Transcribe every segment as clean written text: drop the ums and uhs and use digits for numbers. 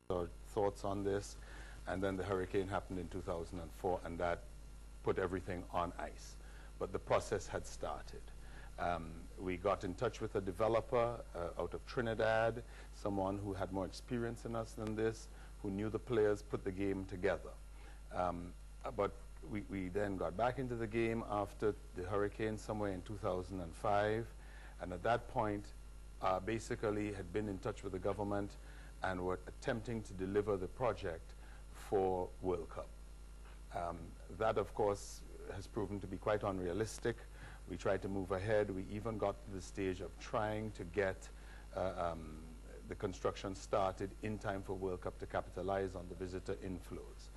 our thoughts on this, and then the hurricane happened in 2004, and that put everything on ice. But the process had started. We got in touch with a developer out of Trinidad, someone who had more experience in us than this, who knew the players, put the game together. But we then got back into the game after the hurricane somewhere in 2005, and at that point basically had been in touch with the government and were attempting to deliver the project for World Cup. That of course has proven to be quite unrealistic. We tried to move ahead. We even got to the stage of trying to get the construction started in time for World Cup to capitalize on the visitor inflows.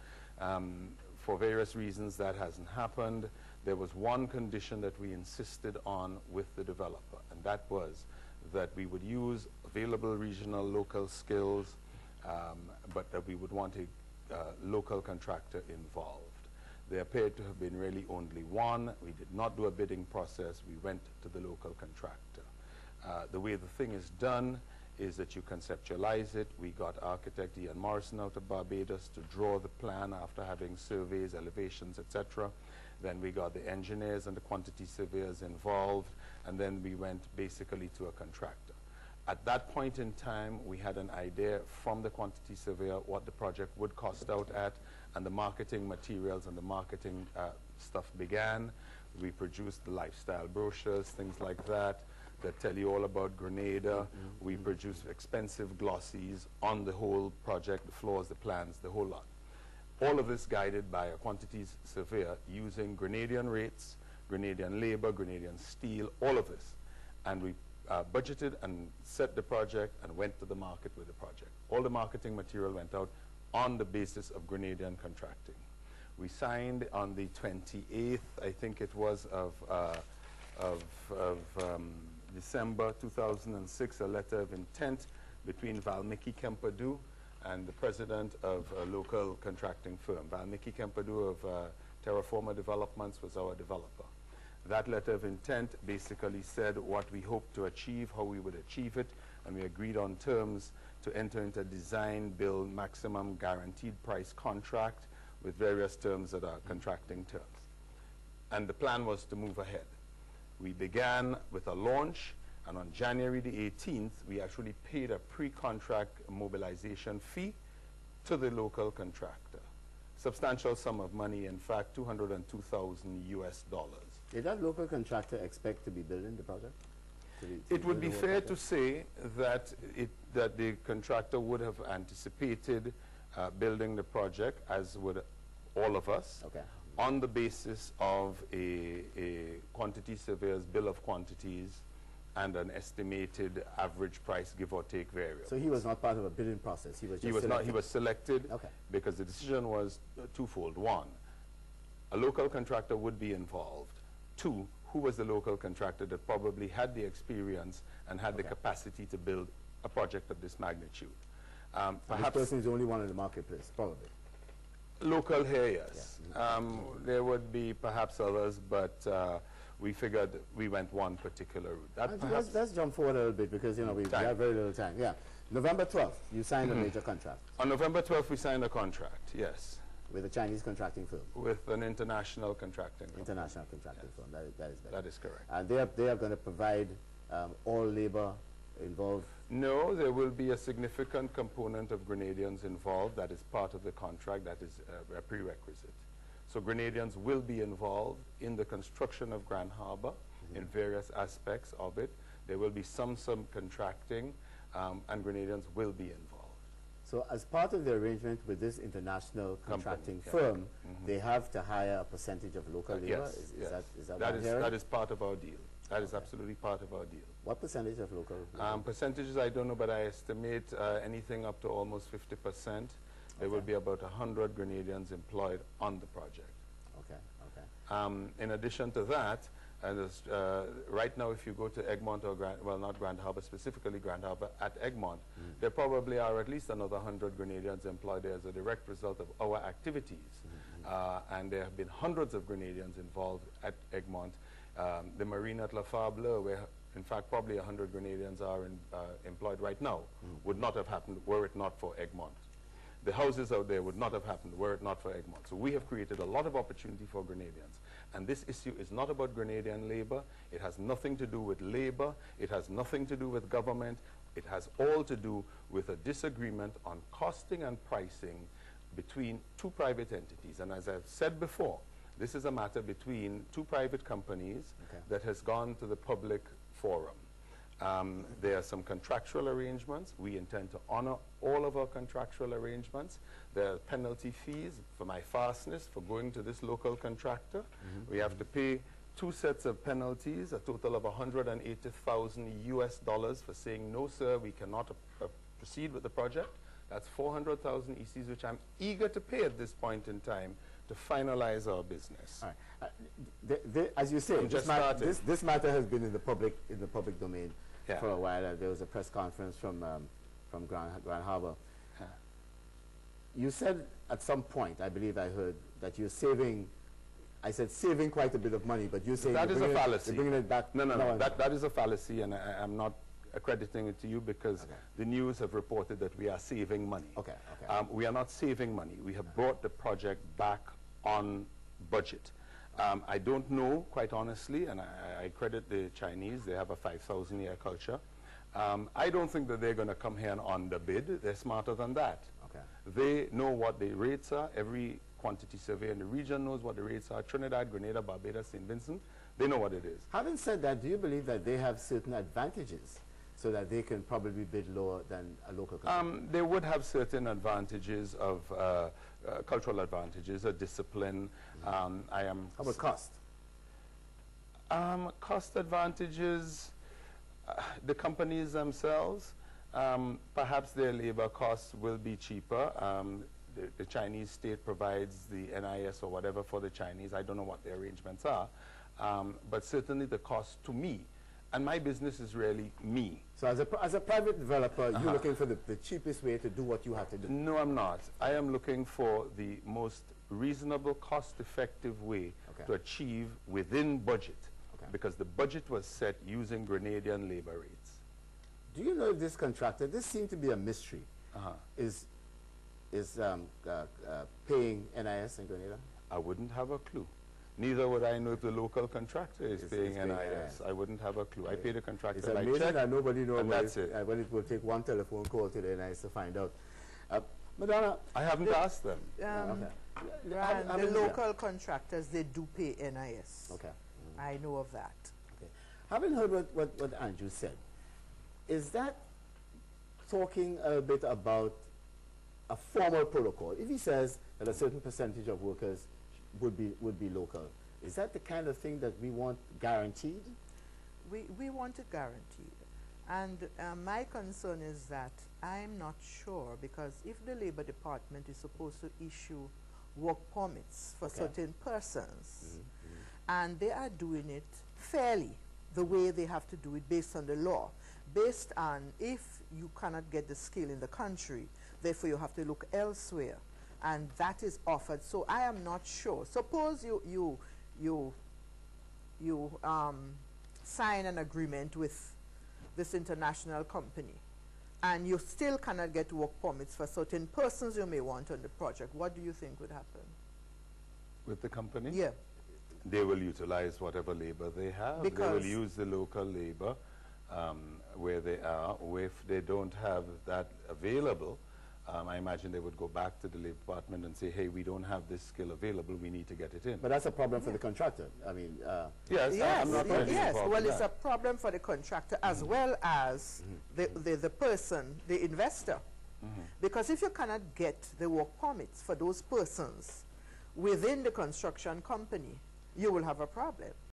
For various reasons that hasn't happened. There was one condition that we insisted on with the developer, and that was that we would use available regional local skills, but that we would want a local contractor involved. There appeared to have been really only one. We did not do a bidding process. We went to the local contractor. The way the thing is done is that you conceptualize it. We got architect Ian Morrison out of Barbados to draw the plan after having surveys, elevations, etc. Then we got the engineers and the quantity surveyors involved, and then we went basically to a contractor. At that point in time, we had an idea from the quantity surveyor what the project would cost out at, and the marketing materials and the marketing stuff began. We produced the lifestyle brochures, things like that tell you all about Grenada. We produced expensive glossies on the whole project, the floors, the plans, the whole lot. All of this guided by a quantities surveyor using Grenadian rates, Grenadian labor, Grenadian steel, all of this. And we budgeted and set the project and went to the market with the project. All the marketing material went out on the basis of Grenadian contracting. We signed on the 28th, I think it was, of December 2006, a letter of intent between Valmiki Kempadu and the president of a local contracting firm. Valmiki Kempadu of Terraforma Developments was our developer. That letter of intent basically said what we hoped to achieve, how we would achieve it, and we agreed on terms to enter into a design, build, maximum guaranteed price contract with various terms that are contracting terms. And the plan was to move ahead. We began with a launch, and on January the 18th, we actually paid a pre-contract mobilization fee to the local contractor. Substantial sum of money, in fact, $202,000 US. Did that local contractor expect to be building the project? It would be fair to say that the contractor would have anticipated building the project, as would all of us, on the basis of a quantity surveyor's bill of quantities and an estimated average price, give or take, variable. So he was not part of a bidding process. He was just selected. He was selected because the decision was twofold. One, a local contractor would be involved. Two, who was the local contractor that probably had the experience and had the capacity to build a project of this magnitude. Perhaps this person is the only one in the marketplace, probably. Local here, yes. There would be perhaps others, but we figured we went one particular route. Let's jump forward a little bit because we have very little time. Yeah, November 12th, you signed a major contract. On November 12th, we signed a contract, yes. With a Chinese contracting firm? With an international contracting firm. International contracting firm, that is better. That is correct. And they are going to provide all labor involved? No, there will be a significant component of Grenadians involved. That is part of the contract. That is a prerequisite. So Grenadians will be involved in the construction of Grand Harbour in various aspects of it. There will be some subcontracting, and Grenadians will be involved. So as part of the arrangement with this international contracting firm, they have to hire a percentage of local labor? Yes, is that is part of our deal. That is absolutely part of our deal. What percentage of local labor? Percentages I don't know, but I estimate anything up to almost 50%. There will be about 100 Grenadians employed on the project. In addition to that, right now if you go to Egmont or not Grand Harbour, specifically Grand Harbour, at Egmont, there probably are at least another 100 Grenadians employed there as a direct result of our activities. And there have been hundreds of Grenadians involved at Egmont. The marina at La Fable, where in fact probably 100 Grenadians are employed right now, would not have happened were it not for Egmont. the houses out there would not have happened were it not for Egmont. So we have created a lot of opportunity for Grenadians. And this issue is not about Grenadian labor. It has nothing to do with labor. It has nothing to do with government. It has all to do with a disagreement on costing and pricing between two private entities. And as I've said before, this is a matter between two private companies that has gone to the public forum. There are some contractual arrangements. We intend to honor all of our contractual arrangements. There are penalty fees for my fastness for going to this local contractor. We have to pay 2 sets of penalties, a total of $180,000 US for saying, no, sir, we cannot proceed with the project. That's 400,000 ECs, which I'm eager to pay at this point in time to finalize our business. All right. As you say, this matter has been in the public domain for a while. There was a press conference from Grand Harbour. You said at some point, I believe I heard, that you're saving. I said saving quite a bit of money, but you say that is a fallacy. You're bringing it back. No. That is a fallacy, and I'm not accrediting it to you because the news have reported that we are saving money. We are not saving money. We have brought the project back on budget. I don't know, quite honestly, and I credit the Chinese. They have a 5,000-year culture. I don't think that they're going to come here and underbid. They're smarter than that. They know what the rates are. Every quantity surveyor in the region knows what the rates are. Trinidad, Grenada, Barbados, St. Vincent, they know what it is. Having said that, do you believe that they have certain advantages so that they can probably bid lower than a local company? They would have certain advantages of cultural advantages, a discipline. How about cost? Cost advantages, the companies themselves, perhaps their labor costs will be cheaper. The Chinese state provides the NIS or whatever for the Chinese. I don't know what the arrangements are. But certainly the cost to me, and my business is really me. So as a private developer, you're looking for the cheapest way to do what you have to do? No, I'm not. I am looking for the most reasonable, cost-effective way to achieve within budget, because the budget was set using Grenadian labor rates. Do you know if this contractor, this seems to be a mystery, is paying NIS in Grenada? I wouldn't have a clue. Neither would I know if the local contractor is paying NIS. I wouldn't have a clue. I pay the contractor it's by amazing check, that nobody knows, and that's it. But it will take one telephone call to the NIS to find out. Madonna, I haven't asked them. The local contractors, they do pay NIS. I know of that. Having heard what Andrew said, is that talking a bit about a formal protocol? If he says that a certain percentage of workers would be local, is that the kind of thing that we want guaranteed? We want it guaranteed. And my concern is that I'm not sure, because if the Labor Department is supposed to issue work permits for certain persons, and they are doing it fairly, the way they have to do it based on the law, based on if you cannot get the skill in the country, therefore you have to look elsewhere, and that is offered. So I am not sure. Suppose you sign an agreement with this international company, and you still cannot get work permits for certain persons you may want on the project. What do you think would happen? With the company? Yeah. They will utilize whatever labor they have. They will use the local labor where they are. If they don't have that available, I imagine they would go back to the Labor Department and say, hey, we don't have this skill available, we need to get it in. But that's a problem for the contractor. I mean, well, it's a problem for the contractor as well as the person, the investor. Because if you cannot get the work permits for those persons within the construction company, you will have a problem.